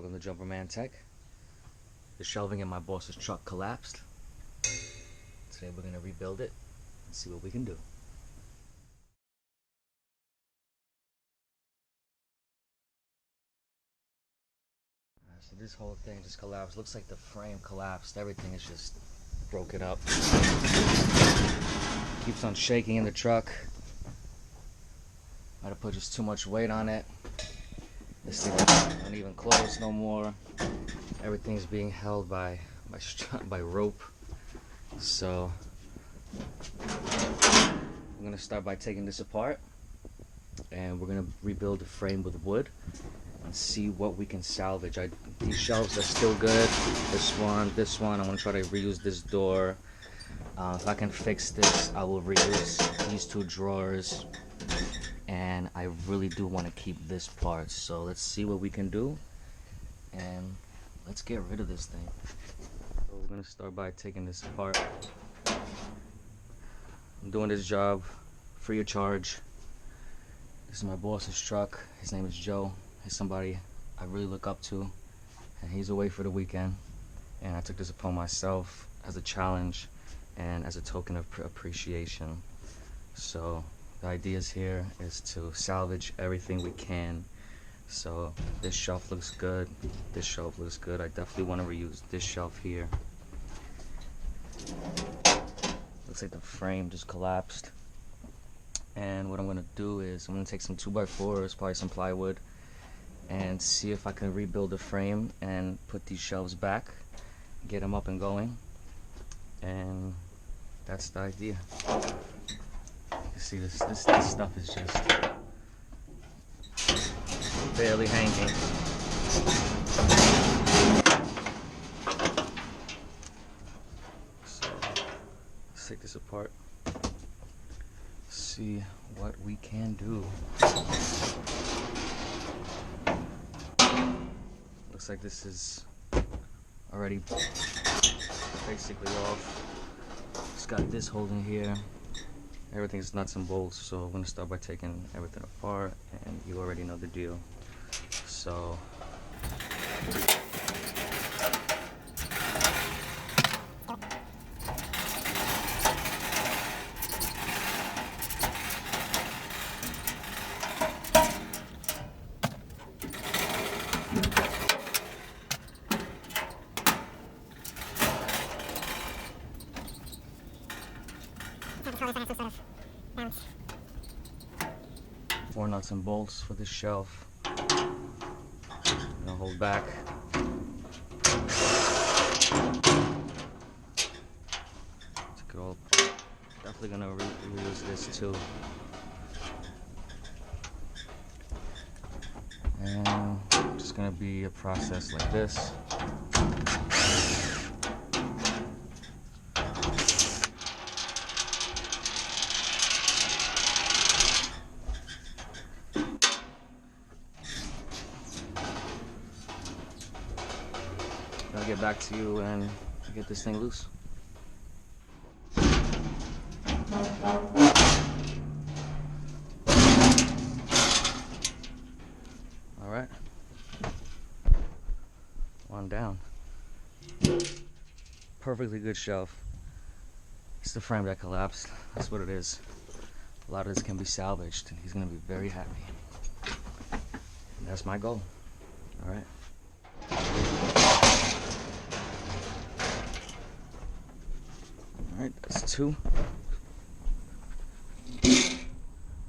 Welcome to Jumperman Tech. The shelving in my boss's truck collapsed. Today we're going to rebuild it and see what we can do. So this whole thing just collapsed. Looks like the frame collapsed. Everything is just broken up. Keeps on shaking in the truck. Might have put just too much weight on it. This thing doesn't even close no more. Everything's being held by rope. So I'm gonna start by taking this apart, and we're gonna rebuild the frame with wood and see what we can salvage. These shelves are still good. This one. I'm gonna try to reuse this door. If I can fix this, I will reuse these two drawers. And I really do want to keep this part, so let's see what we can do and let's get rid of this thing. So we're gonna start by taking this apart. I'm doing this job free of charge. This is my boss's truck. His name is Joe. He's somebody I really look up to, and he's away for the weekend, and I took this upon myself as a challenge and as a token of appreciation. So the idea here is to salvage everything we can. So this shelf looks good. This shelf looks good. I definitely want to reuse this shelf here. Looks like the frame just collapsed. And what I'm going to do is I'm going to take some 2x4s, probably some plywood, and see if I can rebuild the frame and put these shelves back, get them up and going. And that's the idea. See, this stuff is just barely hanging. So let's take this apart, see what we can do. Looks like this is already basically off. It's got this holding here. Everything's nuts and bolts, so I'm going to start by taking everything apart, and you already know the deal. So four nuts and bolts for this shelf. Gonna hold back. Took it all apart. Definitely gonna reuse this too. And just gonna be a process like this. I'll get back to you and get this thing loose. All right, one down. Perfectly good shelf. It's the frame that collapsed. That's what it is. A lot of this can be salvaged, and he's gonna be very happy. And that's my goal. All right. Alright, that's two.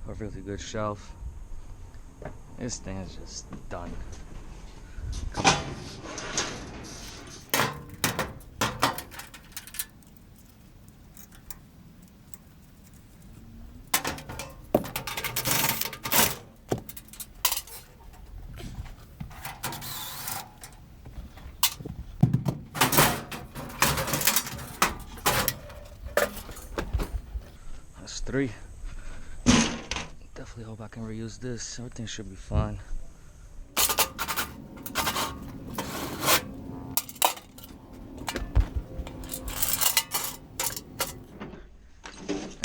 Perfectly good shelf. This thing is just done. Come on. That's three. Definitely hope I can reuse this. Everything should be fine.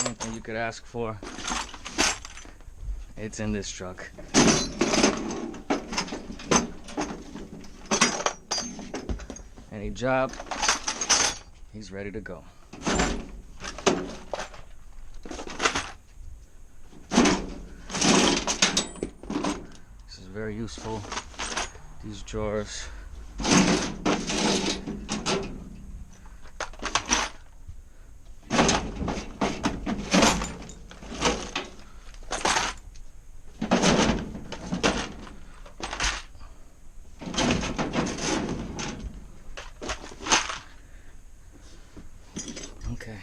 Anything you could ask for, it's in this truck. Any job, he's ready to go. This is very useful, these drawers. Okay,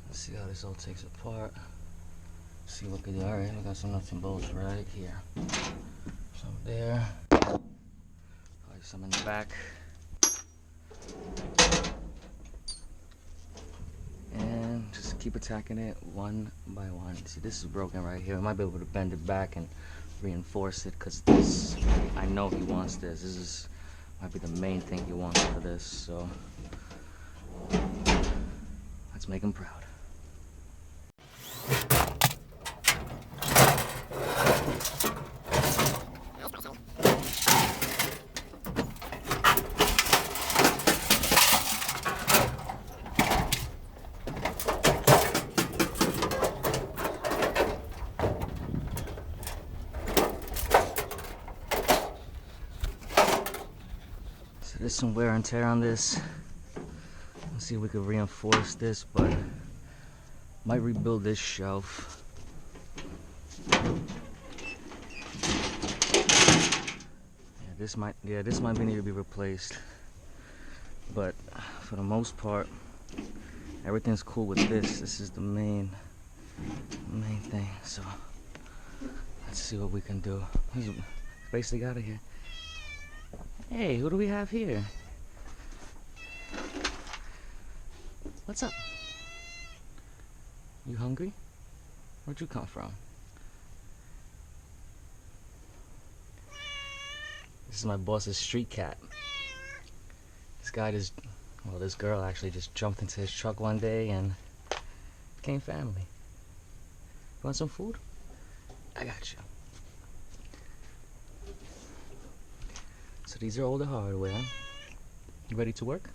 let's see how this all takes apart. See what could do. Alright, we got some nuts and bolts right here. Some there. Probably some in the back. And just keep attacking it one by one. See, this is broken right here. I might be able to bend it back and reinforce it, because this, I know he wants this. This is might be the main thing he wants for this, so let's make him proud. So there's some wear and tear on this. Let's see if we could reinforce this, but might rebuild this shelf. This might need to be replaced. But for the most part, everything's cool with this. This is the main thing. So let's see what we can do. He's basically out of here. Hey, who do we have here? What's up? You hungry? Where'd you come from? This is my boss's street cat. This girl actually just jumped into his truck one day and became family. You want some food? I got you. So these are all the hardware. You ready to work?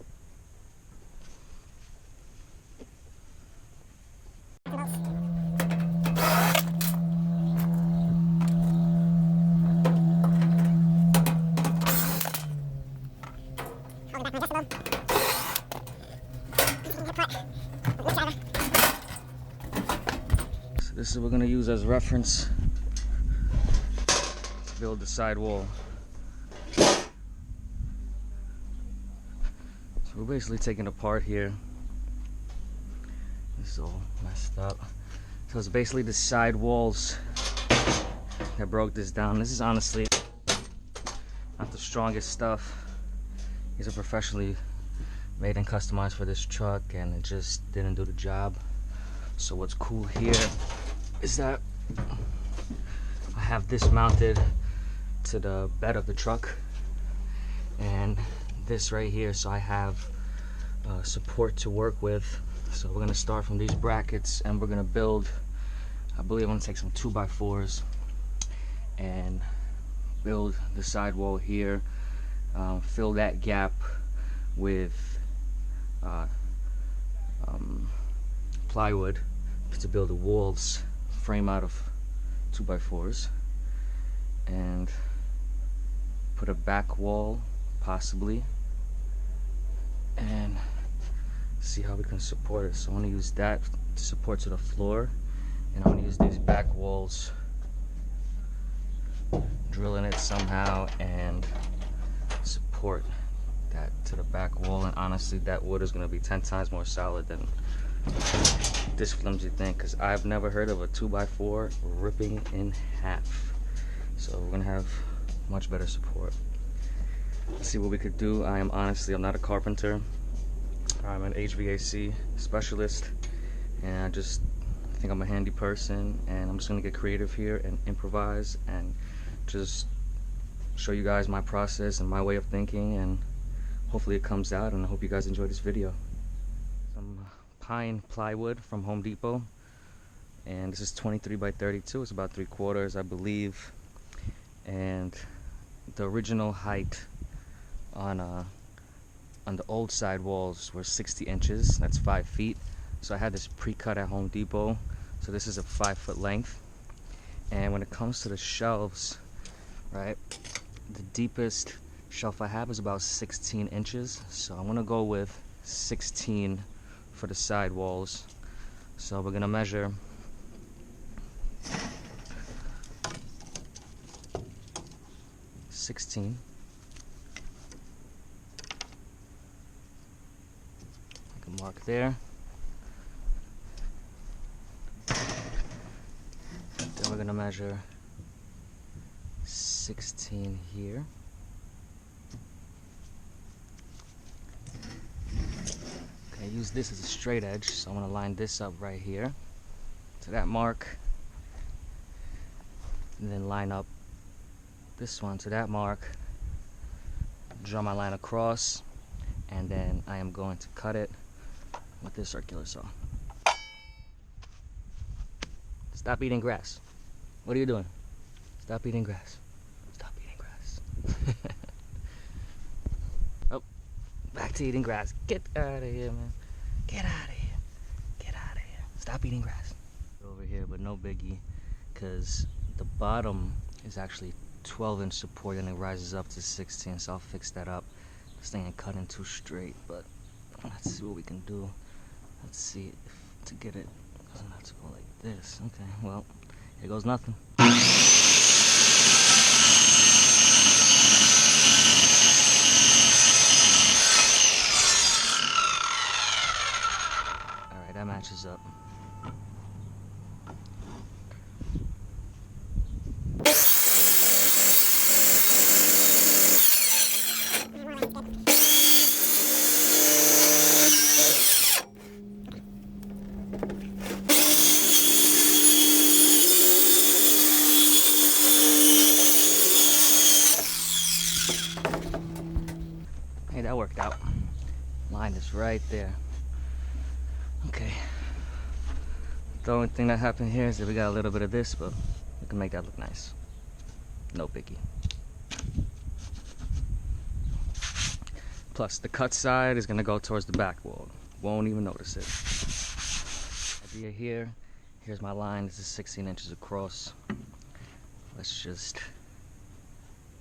So this is what we're going to use as reference to build the sidewall. So we're basically taking apart here. This is all messed up. So it's basically the side walls that broke this down. This is honestly not the strongest stuff. These are professionally made and customized for this truck, and it just didn't do the job. So what's cool here is that I have this mounted to the bed of the truck, and this right here, so I have support to work with. So we're gonna start from these brackets, and we're gonna build, I believe I'm gonna take some 2x4s and build the sidewall here, fill that gap with plywood to build the walls frame out of 2x4s, and put a back wall possibly, and see how we can support it. So I'm going to use that to support to the floor, and I'm going to use these back walls, drill in it somehow and support that to the back wall. And honestly, that wood is going to be 10 times more solid than this flimsy thing, because I've never heard of a 2x4 ripping in half. So we're going to have much better support. Let's see what we could do. I'm not a carpenter. I'm an HVAC specialist, and I think I'm a handy person, and I'm just gonna get creative here and improvise and just show you guys my process and my way of thinking, and hopefully it comes out, and I hope you guys enjoy this video. Some pine plywood from Home Depot, and this is 23 by 32. It's about 3/4, I believe, and the original height on the old side walls were 60 inches. That's 5 feet. So I had this pre-cut at Home Depot. So this is a 5-foot length. And when it comes to the shelves, right, the deepest shelf I have is about 16 inches. So I'm gonna go with 16 for the side walls. So we're gonna measure 16. Make a mark there. Then we're gonna measure 16 here. Okay, use this as a straight edge, so I'm gonna line this up right here to that mark, and then line up this one to that mark, draw my line across, and then I am going to cut it with this circular saw. Stop eating grass. What are you doing? Stop eating grass. Stop eating grass. Oh, back to eating grass. Get out of here, man. Get out of here. Get out of here. Stop eating grass. Over here, but no biggie, because the bottom is actually 12-inch support and it rises up to 16, so I'll fix that up. This thing ain't cutting too straight, but let's see what we can do. Let's see if to get it doesn't have to go like this. Okay, well, here goes nothing. Alright, that matches up. Hey, that worked out. Line is right there. Okay. The only thing that happened here is that we got a little bit of this, but we can make that look nice. No biggie. Plus, the cut side is gonna go towards the back wall. Won't even notice it. Idea here. Here's my line. This is 16 inches across. Let's just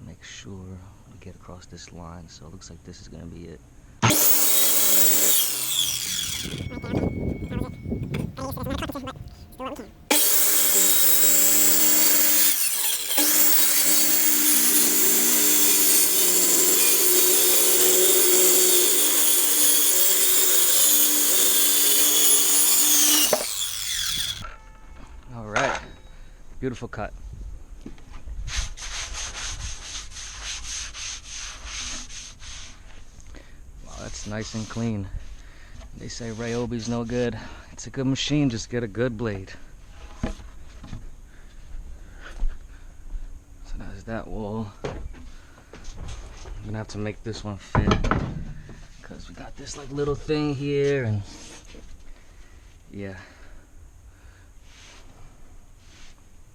make sure we get across this line. So it looks like this is gonna be it. All right, beautiful cut. Wow, that's nice and clean. They say Ryobi's no good. It's a good machine, just get a good blade. So that's that wall. I'm gonna have to make this one fit, because we got this like little thing here, and yeah.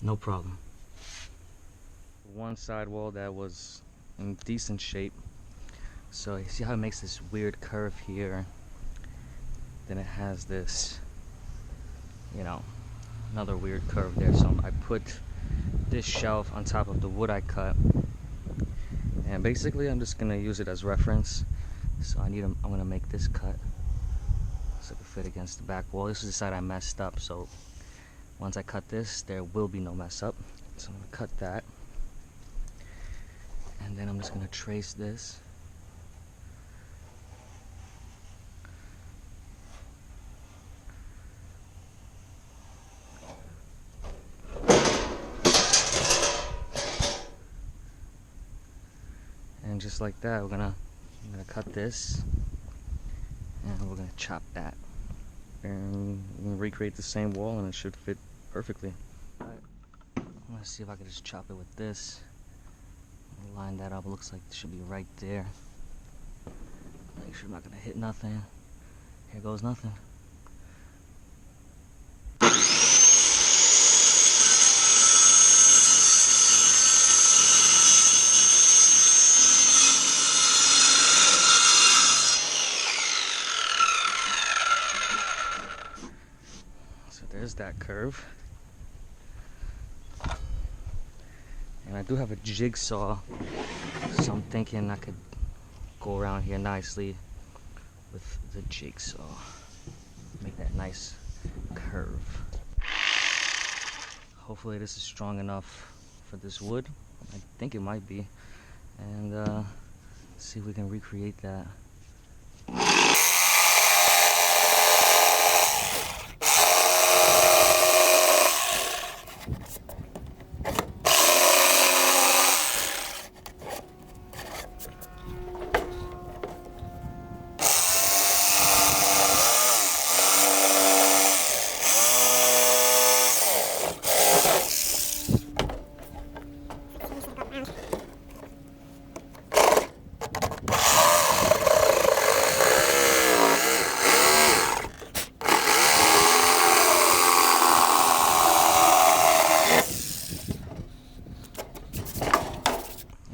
No problem. One side wall that was in decent shape. So you see how it makes this weird curve here? Then it has this, you know, another weird curve there. So I put this shelf on top of the wood I cut. And basically I'm just gonna use it as reference. So I'm gonna make this cut so it can fit against the back wall. This is the side I messed up, so once I cut this, there will be no mess up. So I'm gonna cut that. And then I'm just gonna trace this. And just like that, I'm gonna cut this, and we're gonna chop that. And we're gonna recreate the same wall, and it should fit perfectly. All right. I'm gonna see if I can just chop it with this. Line that up. It looks like it should be right there. Make sure I'm not gonna hit nothing. Here goes nothing. there's that curve. And I do have a jigsaw, so I'm thinking I could go around here nicely with the jigsaw. Make that nice curve. Hopefully this is strong enough for this wood. I think it might be. And see if we can recreate that.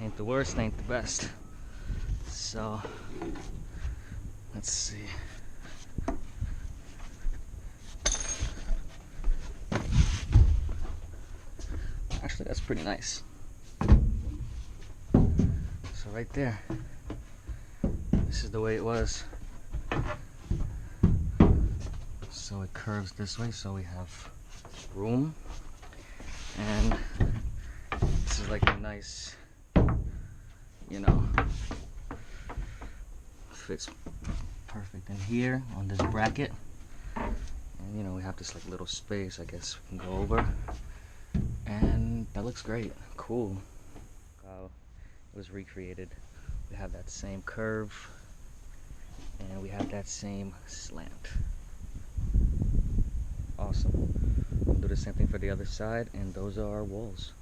Ain't the worst, ain't the best. So, let's see. Actually, that's pretty nice. So right there, this is the way it was. So it curves this way, so we have room. And this is like a nice, you know, fits perfect in here on this bracket. And you know, we have this like little space, I guess we can go over. And that looks great. Cool. It was recreated. We have that same curve and we have that same slant. Awesome. We'll do the same thing for the other side, and those are our walls.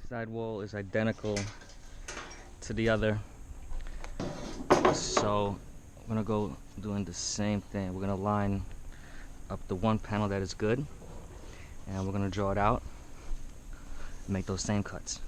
Sidewall is identical to the other, so we're gonna go doing the same thing. We're gonna line up the one panel that is good, and we're gonna draw it out and make those same cuts.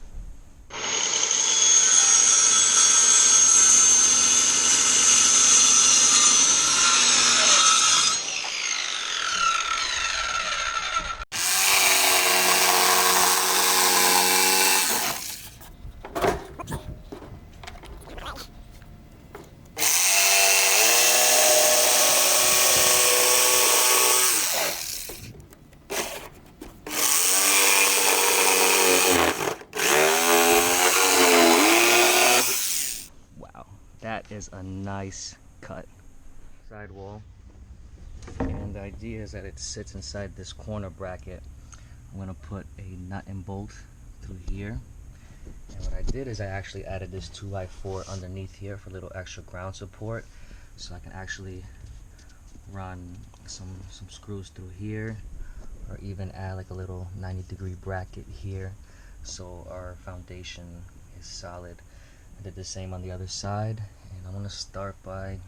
That is a nice cut. Sidewall. And the idea is that it sits inside this corner bracket. I'm gonna put a nut and bolt through here. And what I did is I actually added this 2x4 underneath here for a little extra ground support. So I can actually run some screws through here, or even add like a little 90-degree bracket here, so our foundation is solid. I did the same on the other side, and I'm going to start by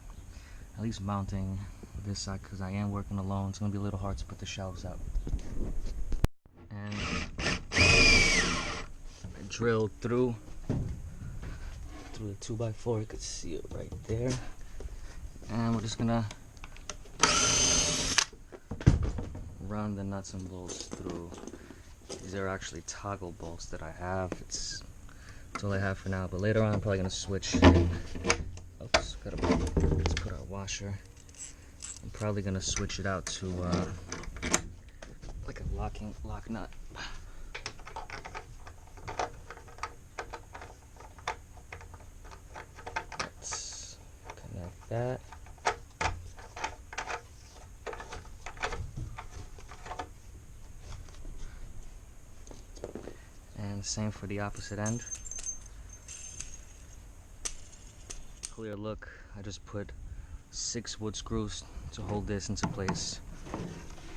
at least mounting this side because I am working alone. It's going to be a little hard to put the shelves up. And I drilled through the 2x4. You could see it right there. And we're just going to run the nuts and bolts through. These are actually toggle bolts that I have. That's all I have for now, but later on I'm probably gonna switch. Oops, let's put our washer. I'm probably gonna switch it out to like a lock nut. Let's connect that. And same for the opposite end. Clear look. I just put 6 wood screws to hold this into place,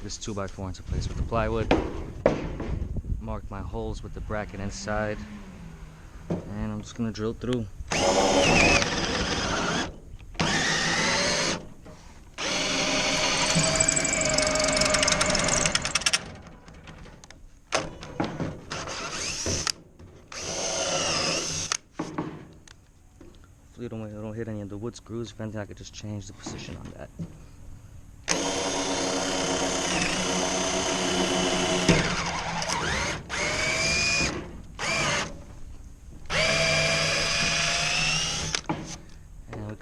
this 2x4 into place with the plywood. Marked my holes with the bracket inside, and I'm just gonna drill through. Hopefully don't hit any of the wood screws. If anything, I could just change the position on that.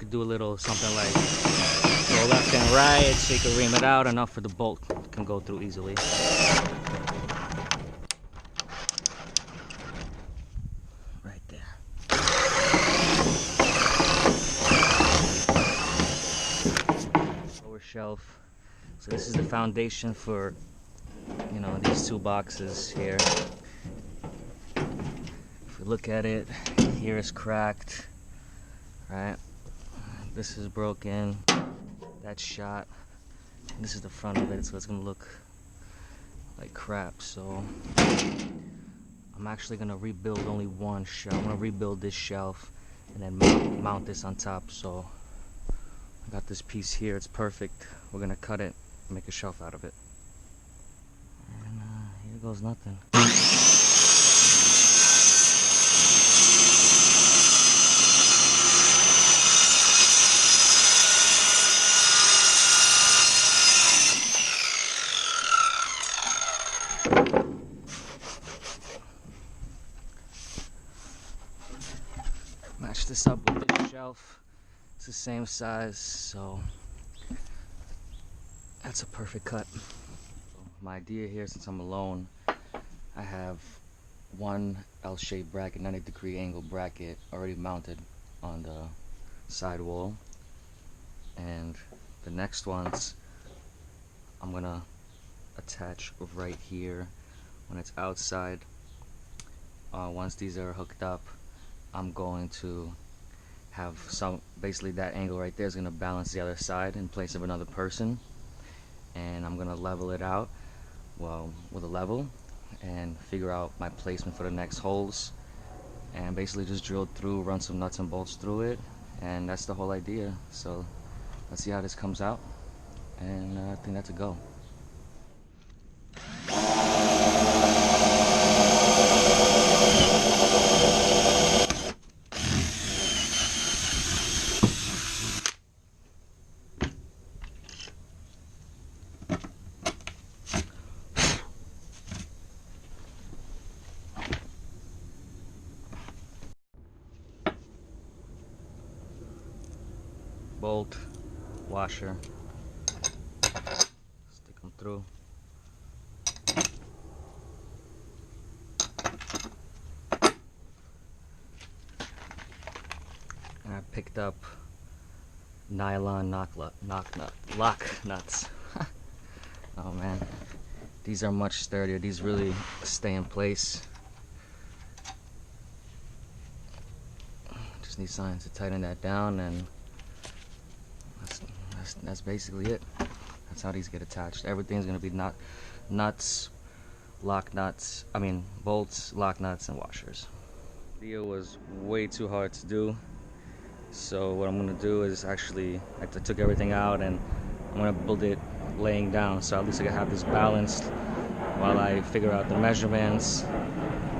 could do a little something like go left and right so you can ream it out enough for the bolt can go through easily. Right there. Lower shelf. So this is the foundation for, you know, these two boxes here. If we look at it, here is cracked, right? This is broken, that's shot. And this is the front of it, so it's gonna look like crap. So I'm actually gonna rebuild only one shelf. I'm gonna rebuild this shelf and then mount this on top. So I got this piece here, it's perfect. We're gonna cut it and make a shelf out of it. And here goes nothing. Match this up with this shelf. It's the same size, so that's a perfect cut. My idea here, since I'm alone, I have one L-shaped bracket, 90-degree angle bracket already mounted on the sidewall, and the next ones I'm gonna attach right here when it's outside. Once these are hooked up, I'm going to have some, basically that angle right there is going to balance the other side in place of another person, and I'm going to level it out, well, with a level, and figure out my placement for the next holes, and basically just drill through, run some nuts and bolts through it, and that's the whole idea. So let's see how this comes out, and I think that's a go. Bolt, washer, stick them through. And I picked up nylon lock nuts. Oh man, these are much sturdier. These really stay in place. Just need something to tighten that down, and that's basically it. That's how these get attached. Everything's gonna be nuts, bolts, lock nuts, and washers. The video was way too hard to do, so what I'm gonna do is actually, I took everything out and I'm gonna build it laying down, so at least I can have this balanced while I figure out the measurements.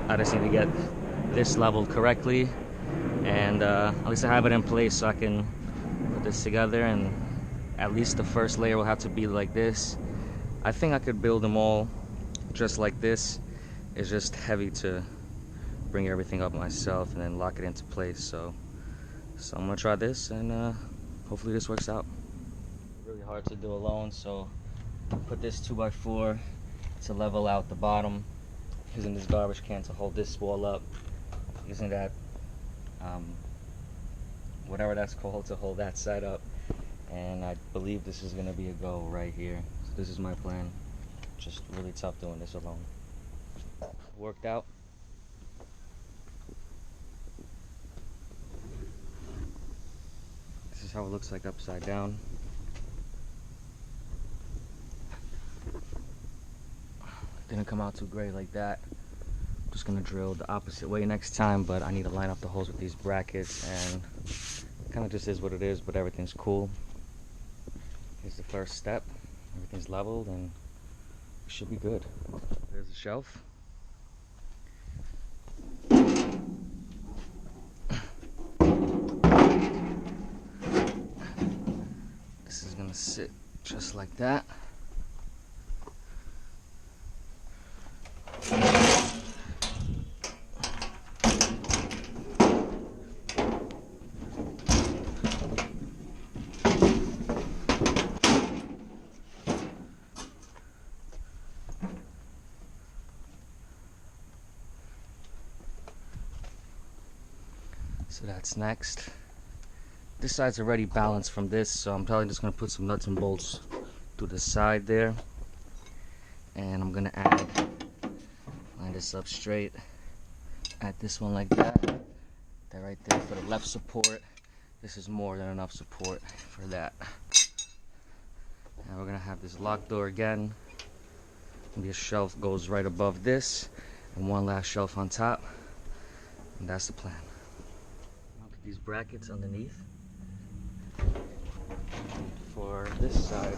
I just need to get this leveled correctly, and at least I have it in place so I can put this together, and at least the first layer will have to be like this. I think I could build them all just like this. It's just heavy to bring everything up myself and then lock it into place. So I'm gonna try this, and hopefully this works out. Really hard to do alone, so put this 2x4 to level out the bottom, using this garbage can to hold this wall up, using that whatever that's called to hold that side up, and I believe this is gonna be a go right here. So this is my plan. Just really tough doing this alone. Worked out. This is how it looks like upside down. Didn't come out too great like that. I'm just gonna drill the opposite way next time, but I need to line up the holes with these brackets, and it kind of just is what it is, but everything's cool. Here's the first step. Everything's leveled and it should be good. There's the shelf. This is gonna sit just like that. So that's next. This side's already balanced from this, so I'm probably just gonna put some nuts and bolts to the side there. And I'm gonna line this up straight. Add this one like that. That right there for the left support. This is more than enough support for that. And we're gonna have this lock door again. This shelf goes right above this, and one last shelf on top. And that's the plan. Mounted these brackets underneath. For this side,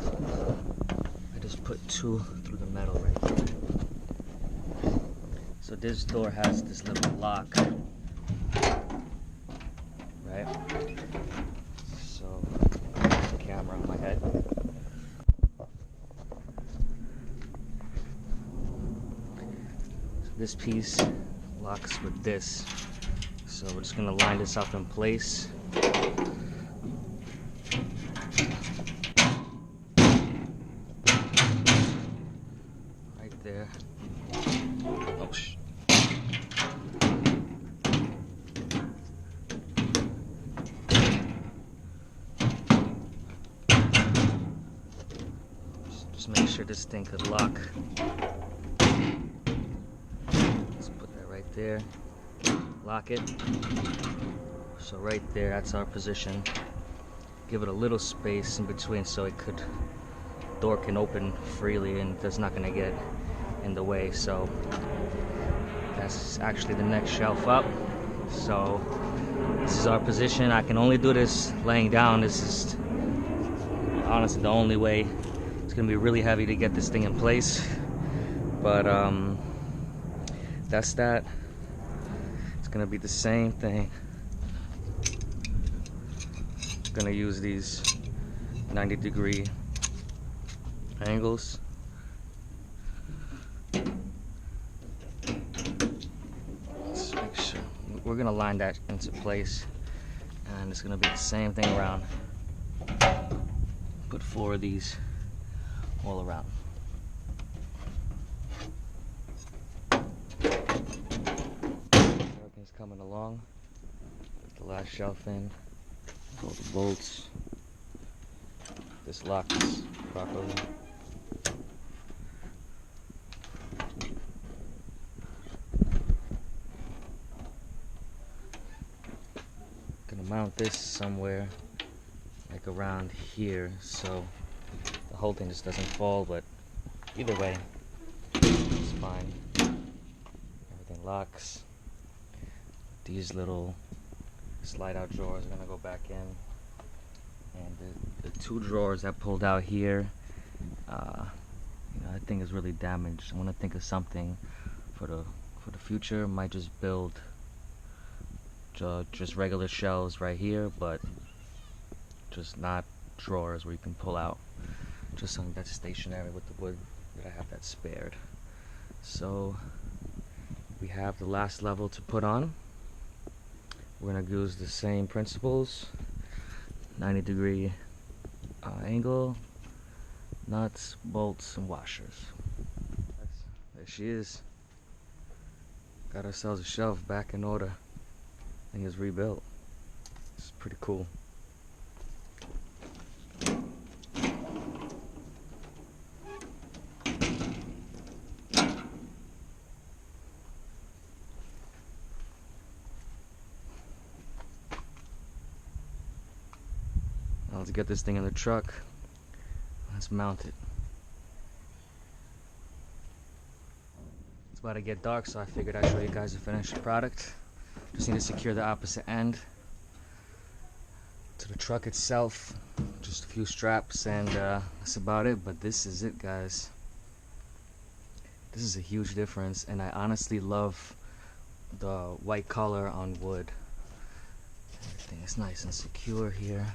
I just put 2 through the metal right there. So this door has this little lock, right? So, the camera on my head. So this piece locks with this. So we're just gonna line this up in place. Right there. Oh, just make sure this thing could lock. Let's put that right there. Lock it. So right there, that's our position. Give it a little space in between so door can open freely and it's not gonna get in the way. So that's actually the next shelf up. So this is our position. I can only do this laying down. This is honestly the only way. It's gonna be really heavy to get this thing in place, but that's that. It's gonna be the same thing. Gonna use these 90-degree angles. Let's make sure. We're gonna line that into place, and it's gonna be the same thing around. Put 4 of these all around. Everything's coming along. Put the last shelf in. All the bolts. This locks properly. Gonna mount this somewhere like around here so the whole thing just doesn't fall, but either way it's fine. Everything locks. These little slide out drawers are gonna go back in, and the 2 drawers that pulled out here, that thing is really damaged. I want to think of something for the future. Might just build just regular shelves right here, but just not drawers where you can pull out. Just something that's stationary with the wood that I have that spared. So we have the last level to put on. We're gonna use the same principles, 90-degree angle, nuts, bolts, and washers. There she is. Got ourselves a shelf back in order. Thing is rebuilt. It's pretty cool. Let's get this thing in the truck. Let's mount it. It's about to get dark, so I figured I'd show you guys the finished product. Just need to secure the opposite end to the truck itself. Just a few straps, and that's about it. But this is it, guys. This is a huge difference, and I honestly love the white color on wood. Everything is nice and secure here.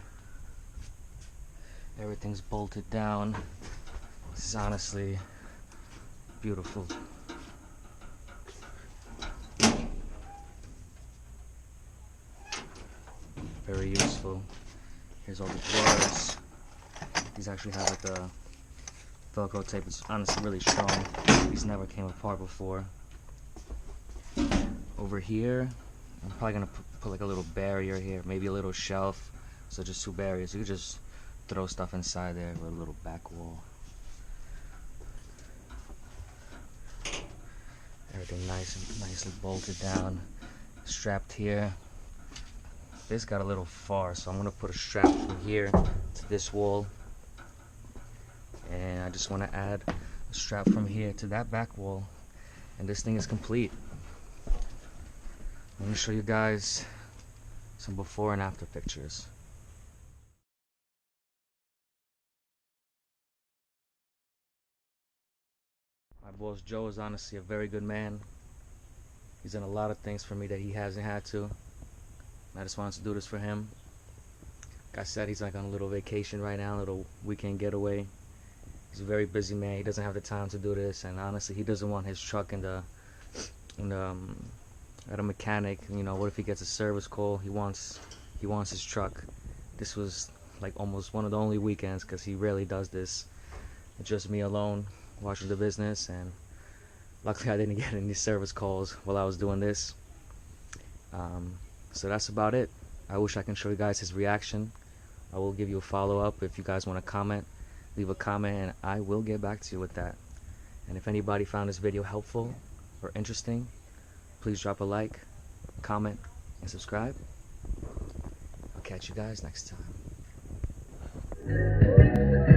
Everything's bolted down. This is honestly beautiful. Very useful. Here's all the drawers. These actually have like a Velcro tape. It's honestly really strong. These never came apart before. Over here I'm probably gonna put like a little barrier here, maybe a little shelf. So just 2 barriers. You could just throw stuff inside there with a little back wall. Everything nice and nicely bolted down, strapped here. This got a little far, so I'm gonna put a strap from here to this wall, and I just want to add a strap from here to that back wall, and this thing is complete. I'm gonna show you guys some before and after pictures. My boss Joe is honestly a very good man. He's done a lot of things for me that he hasn't had to. I just wanted to do this for him. Like I said, he's like on a little vacation right now, a little weekend getaway. He's a very busy man. He doesn't have the time to do this, and honestly, he doesn't want his truck at a mechanic. You know, what if he gets a service call? He wants his truck. This was like almost one of the only weekends, because he rarely does this. It's just me alone watching the business, and luckily I didn't get any service calls while I was doing this. So that's about it. I wish I can show you guys his reaction. I will give you a follow-up if you guys want to comment. Leave a comment and I will get back to you with that. And if anybody found this video helpful or interesting, please drop a like, comment, and subscribe. I'll catch you guys next time.